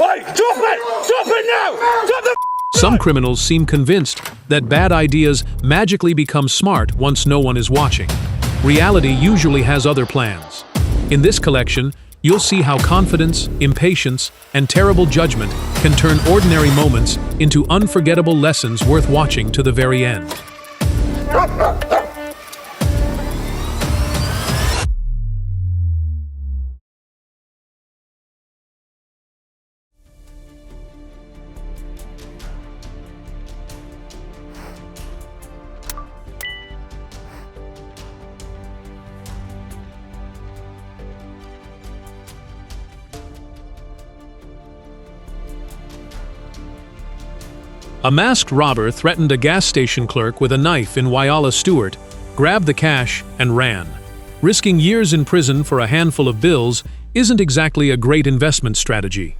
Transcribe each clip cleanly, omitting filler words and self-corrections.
Hey, drop it! Drop it now! Drop the Some criminals seem convinced that bad ideas magically become smart once no one is watching. Reality usually has other plans. In this collection, you'll see how confidence, impatience, and terrible judgment can turn ordinary moments into unforgettable lessons worth watching to the very end. A masked robber threatened a gas station clerk with a knife in Whyalla Stewart, grabbed the cash, and ran. Risking years in prison for a handful of bills isn't exactly a great investment strategy.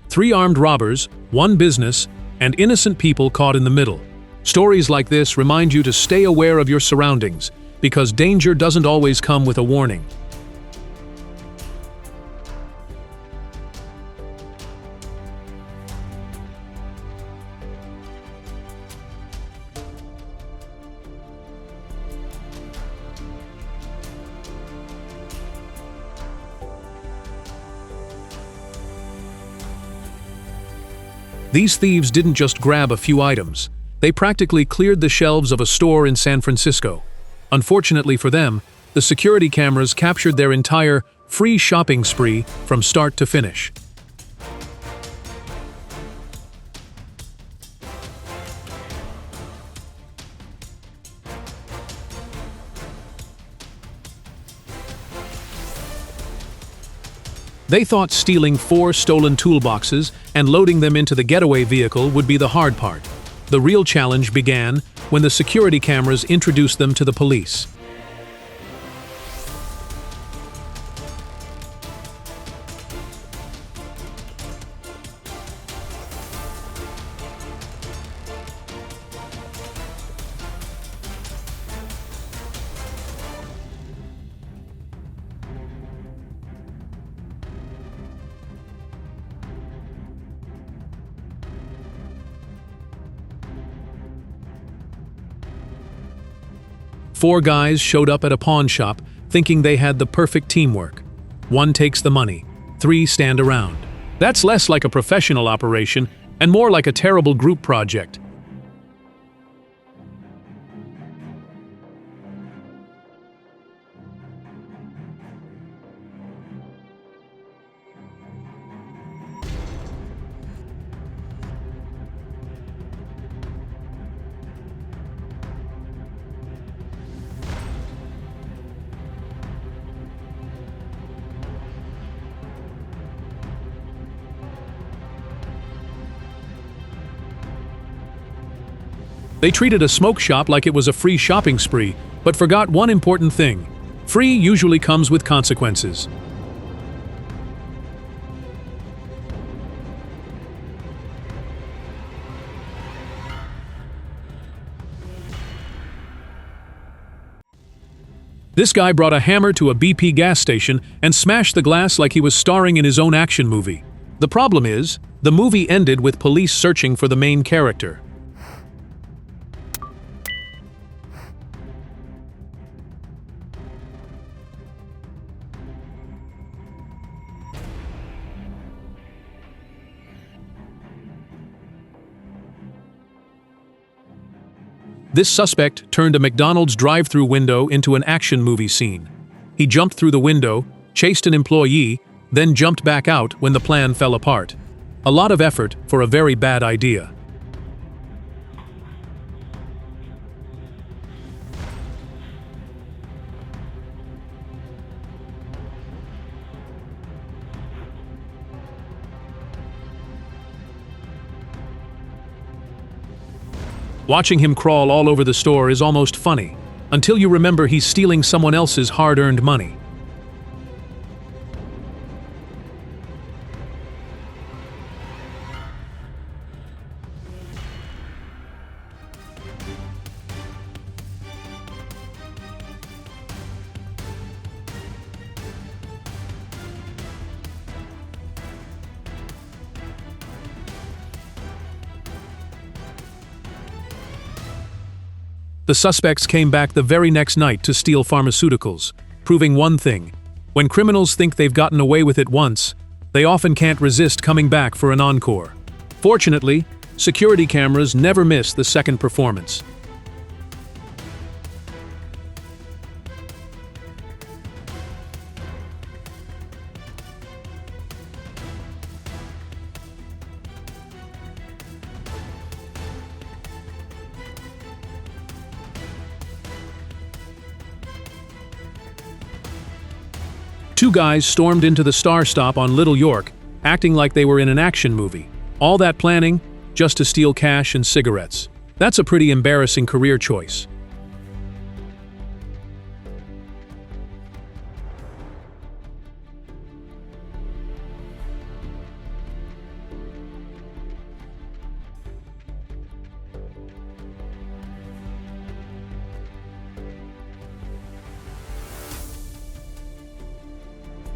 Three armed robbers, one business, and innocent people caught in the middle. Stories like this remind you to stay aware of your surroundings, because danger doesn't always come with a warning. These thieves didn't just grab a few items. They practically cleared the shelves of a store in San Francisco. Unfortunately for them, the security cameras captured their entire free shopping spree from start to finish. They thought stealing 4 stolen toolboxes and loading them into the getaway vehicle would be the hard part. The real challenge began when the security cameras introduced them to the police. Four guys showed up at a pawn shop thinking they had the perfect teamwork. One takes the money, 3 stand around. That's less like a professional operation and more like a terrible group project. They treated a smoke shop like it was a free shopping spree, but forgot one important thing. Free usually comes with consequences. This guy brought a hammer to a BP gas station and smashed the glass like he was starring in his own action movie. The problem is, the movie ended with police searching for the main character. This suspect turned a McDonald's drive-thru window into an action movie scene. He jumped through the window, chased an employee, then jumped back out when the plan fell apart. A lot of effort for a very bad idea. Watching him crawl all over the store is almost funny. until you remember he's stealing someone else's hard-earned money. The suspects came back the very next night to steal pharmaceuticals, proving one thing: when criminals think they've gotten away with it once, they often can't resist coming back for an encore. Fortunately, security cameras never miss the second performance. Two guys stormed into the Star Stop on Little York, acting like they were in an action movie. All that planning, just to steal cash and cigarettes. That's a pretty embarrassing career choice.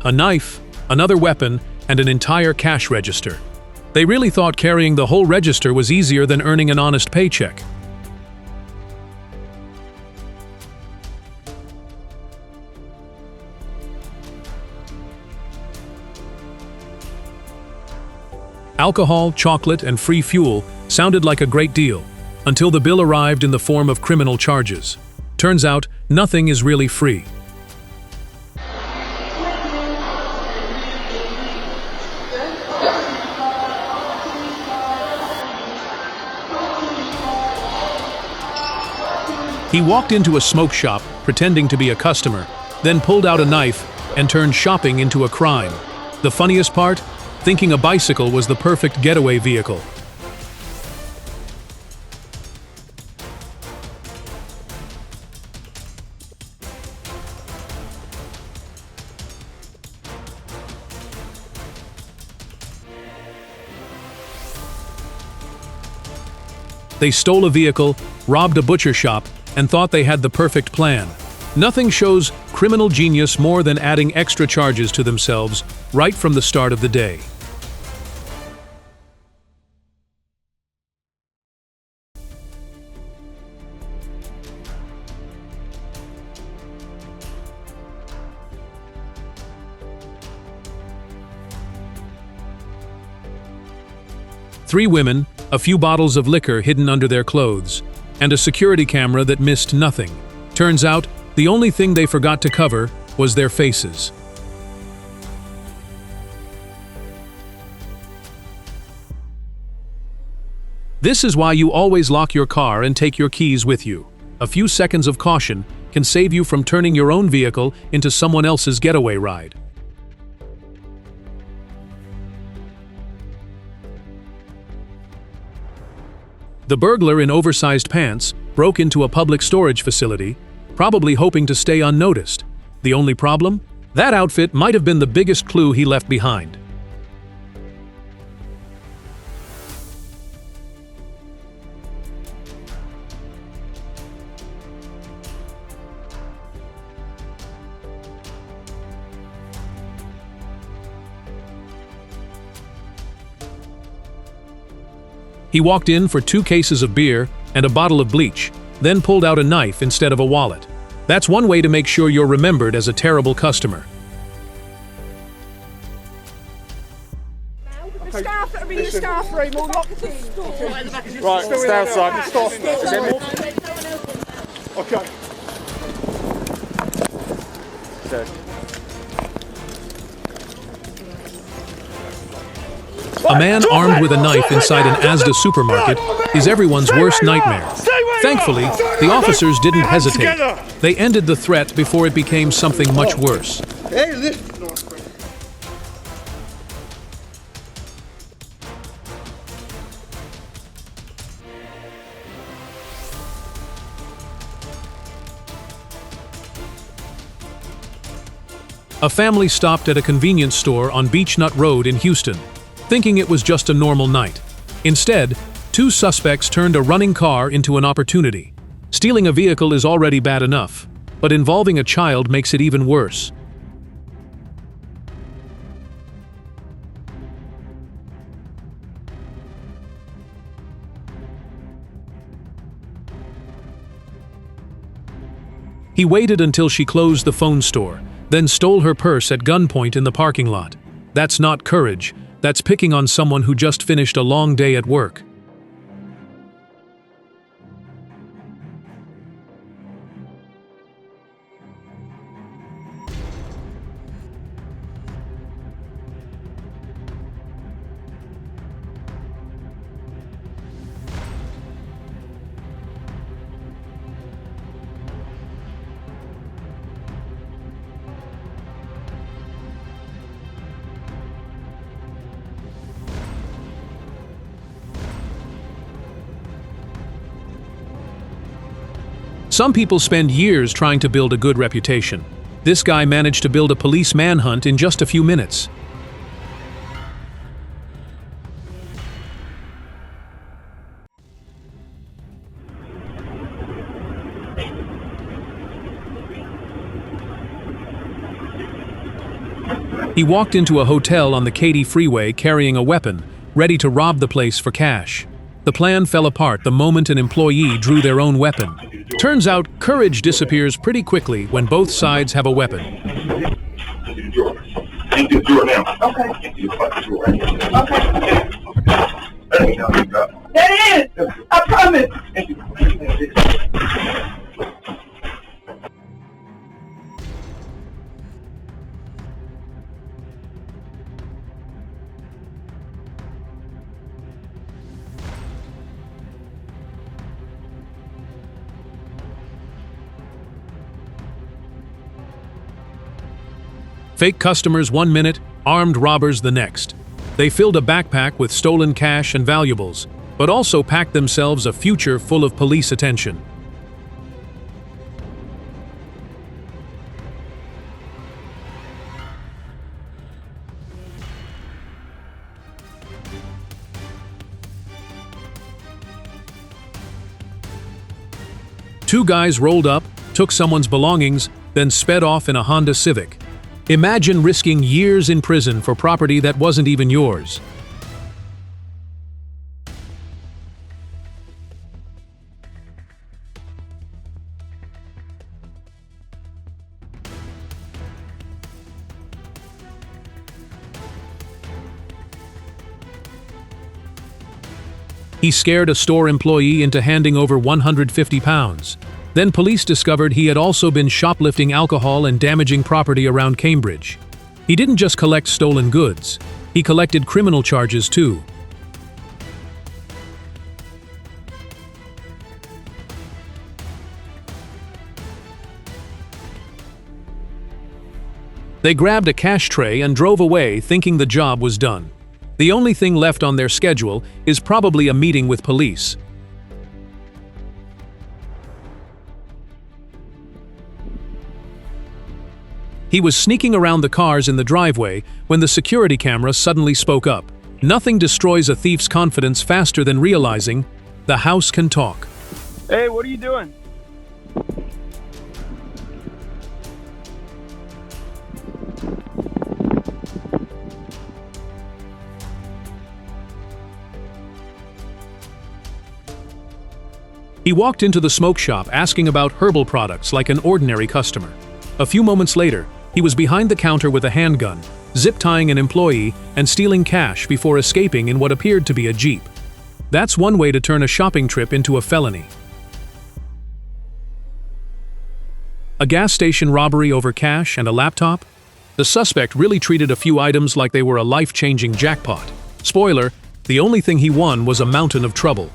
A knife, another weapon, and an entire cash register. They really thought carrying the whole register was easier than earning an honest paycheck. Alcohol, chocolate, and free fuel sounded like a great deal, until the bill arrived in the form of criminal charges. Turns out, nothing is really free. He walked into a smoke shop, pretending to be a customer, then pulled out a knife and turned shopping into a crime. The funniest part? Thinking a bicycle was the perfect getaway vehicle. They stole a vehicle, robbed a butcher shop, and thought they had the perfect plan. Nothing shows criminal genius more than adding extra charges to themselves right from the start of the day. Three women, a few bottles of liquor hidden under their clothes, and a security camera that missed nothing. Turns out, the only thing they forgot to cover was their faces. This is why you always lock your car and take your keys with you. A few seconds of caution can save you from turning your own vehicle into someone else's getaway ride. The burglar in oversized pants broke into a public storage facility, probably hoping to stay unnoticed. The only problem? That outfit might have been the biggest clue he left behind. He walked in for 2 cases of beer and a bottle of bleach, then pulled out a knife instead of a wallet. That's one way to make sure you're remembered as a terrible customer. The staff that are in the staff room will lock the door. Right, stay outside. Stop. Okay. A man armed with a knife inside an Asda supermarket is everyone's worst nightmare. Thankfully, the officers didn't hesitate. They ended the threat before it became something much worse. A family stopped at a convenience store on Beechnut Road in Houston, thinking it was just a normal night. Instead, two suspects turned a running car into an opportunity. Stealing a vehicle is already bad enough, but involving a child makes it even worse. He waited until she closed the phone store, then stole her purse at gunpoint in the parking lot. That's not courage, that's picking on someone who just finished a long day at work. Some people spend years trying to build a good reputation. This guy managed to build a police manhunt in just a few minutes. He walked into a hotel on the Katy freeway carrying a weapon, ready to rob the place for cash. The plan fell apart the moment an employee drew their own weapon. Turns out, courage disappears pretty quickly when both sides have a weapon. That is! I promise! Fake customers 1 minute, armed robbers the next. They filled a backpack with stolen cash and valuables, but also packed themselves a future full of police attention. Two guys rolled up, took someone's belongings, then sped off in a Honda Civic. Imagine risking years in prison for property that wasn't even yours. He scared a store employee into handing over 150 pounds. Then police discovered he had also been shoplifting alcohol and damaging property around Cambridge. He didn't just collect stolen goods, he collected criminal charges too. They grabbed a cash tray and drove away thinking the job was done. The only thing left on their schedule is probably a meeting with police. He was sneaking around the cars in the driveway when the security camera suddenly spoke up. Nothing destroys a thief's confidence faster than realizing the house can talk. Hey, what are you doing? He walked into the smoke shop asking about herbal products like an ordinary customer. A few moments later, he was behind the counter with a handgun, zip-tying an employee and stealing cash before escaping in what appeared to be a Jeep. That's one way to turn a shopping trip into a felony. A gas station robbery over cash and a laptop? The suspect really treated a few items like they were a life-changing jackpot. Spoiler, the only thing he won was a mountain of trouble.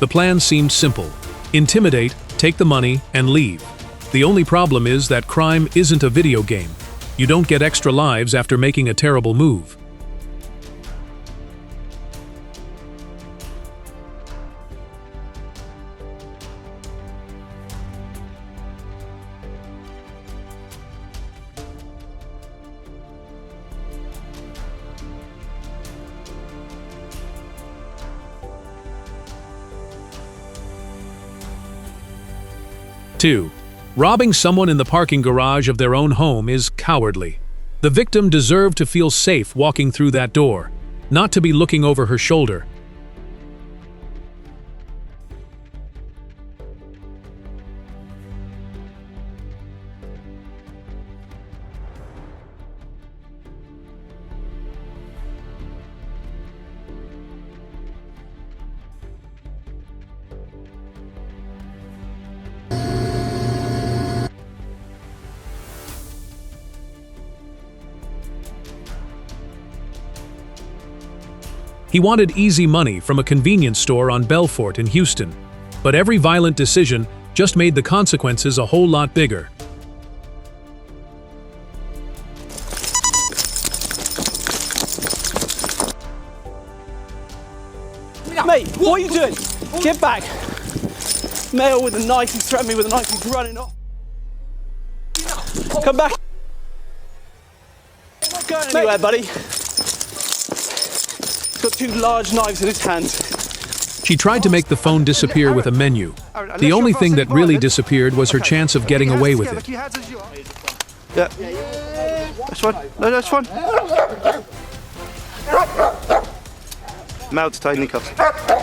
The plan seemed simple. Intimidate, take the money, and leave. The only problem is that crime isn't a video game. You don't get extra lives after making a terrible move. Two, robbing someone in the parking garage of their own home is cowardly. The victim deserved to feel safe walking through that door, not to be looking over her shoulder. He wanted easy money from a convenience store on Belfort in Houston, but every violent decision just made the consequences a whole lot bigger. Mate, what are you doing? Get back. Male with a knife, he's threatened me with a knife, he's running off. Come back. Not going anywhere, buddy. He's got two large knives in his hands. She tried to make the phone disappear with a menu. The only thing that really disappeared was her chance of getting away with it. Yeah. That's fine. No, that's fine. Male to tightening cuffs.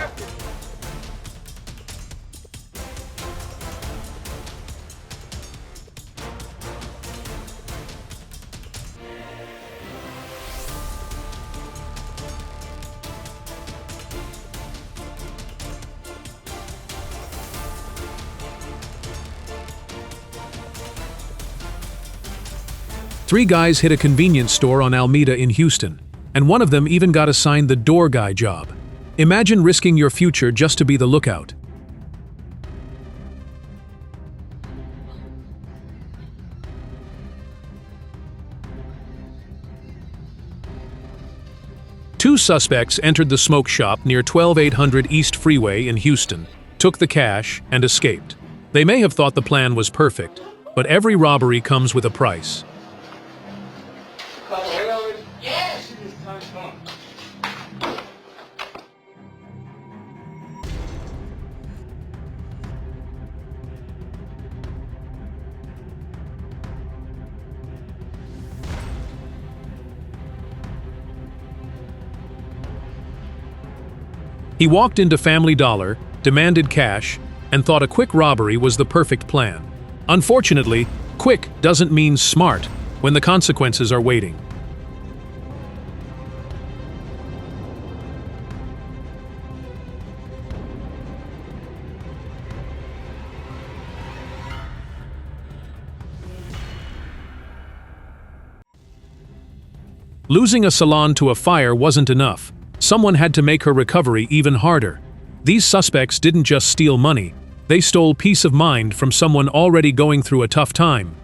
Three guys hit a convenience store on Alameda in Houston, and one of them even got assigned the door guy job. Imagine risking your future just to be the lookout. Two suspects entered the smoke shop near 12800 East Freeway in Houston, took the cash, and escaped. They may have thought the plan was perfect, but every robbery comes with a price. He walked into Family Dollar, demanded cash, and thought a quick robbery was the perfect plan. Unfortunately, quick doesn't mean smart when the consequences are waiting. Losing a salon to a fire wasn't enough. Someone had to make her recovery even harder. These suspects didn't just steal money, they stole peace of mind from someone already going through a tough time.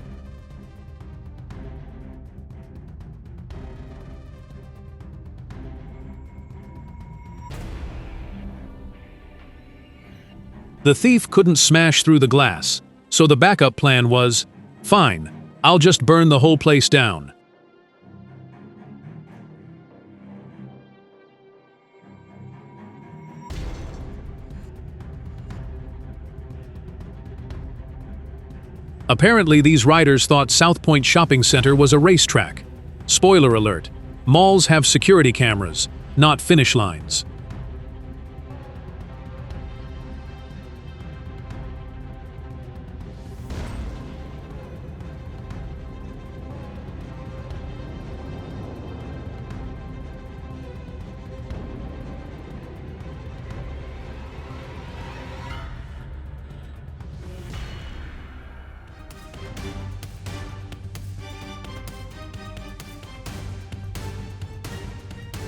The thief couldn't smash through the glass, so the backup plan was, fine, I'll just burn the whole place down. Apparently, these riders thought South Point Shopping Center was a racetrack. Spoiler alert, malls have security cameras, not finish lines.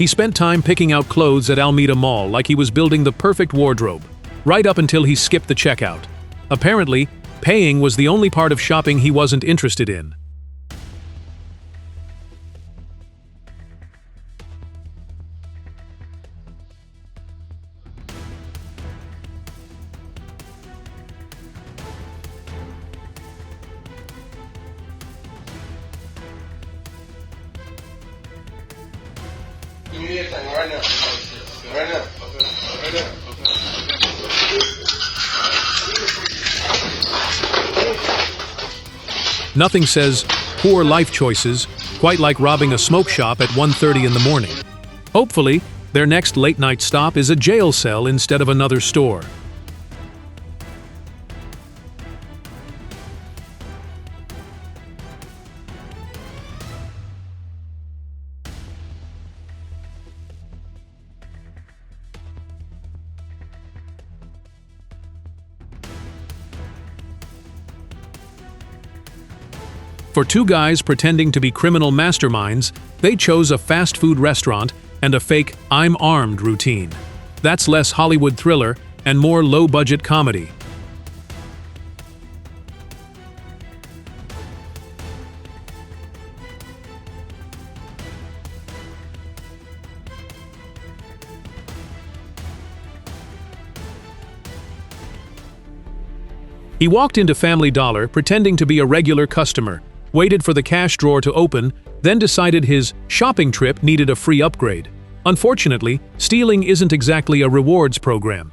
He spent time picking out clothes at Alameda Mall like he was building the perfect wardrobe. right up until he skipped the checkout. Apparently, paying was the only part of shopping he wasn't interested in. Right now. Right now. Right now. Nothing says poor life choices quite like robbing a smoke shop at 1:30 in the morning. Hopefully, their next late-night stop is a jail cell instead of another store. For two guys pretending to be criminal masterminds, they chose a fast food restaurant and a fake "I'm armed" routine. That's less Hollywood thriller and more low-budget comedy. He walked into Family Dollar pretending to be a regular customer, waited for the cash drawer to open, then decided his shopping trip needed a free upgrade. Unfortunately, stealing isn't exactly a rewards program.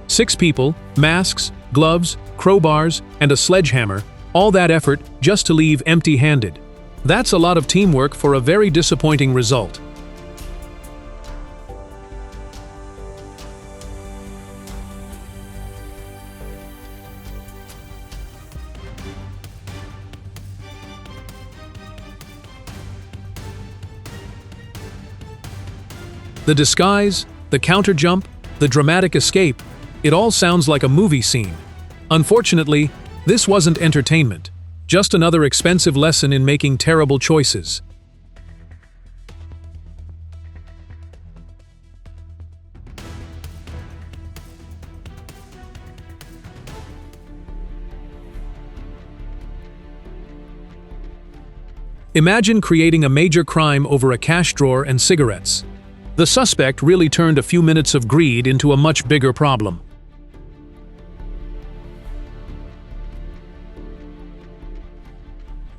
Six people, masks, gloves, crowbars, and a sledgehammer, all that effort just to leave empty-handed. That's a lot of teamwork for a very disappointing result. The disguise, the counter-jump, the dramatic escape, it all sounds like a movie scene. Unfortunately, this wasn't entertainment, just another expensive lesson in making terrible choices. Imagine creating a major crime over a cash drawer and cigarettes. The suspect really turned a few minutes of greed into a much bigger problem.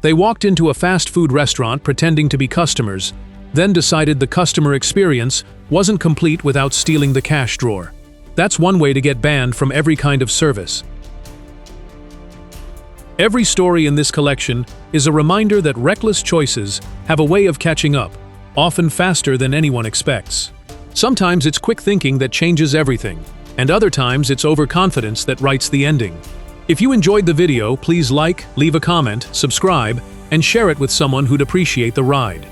They walked into a fast food restaurant pretending to be customers, then decided the customer experience wasn't complete without stealing the cash drawer. That's one way to get banned from every kind of service. Every story in this collection is a reminder that reckless choices have a way of catching up, often faster than anyone expects. Sometimes it's quick thinking that changes everything, and other times it's overconfidence that writes the ending. If you enjoyed the video, please like, leave a comment, subscribe, and share it with someone who'd appreciate the ride.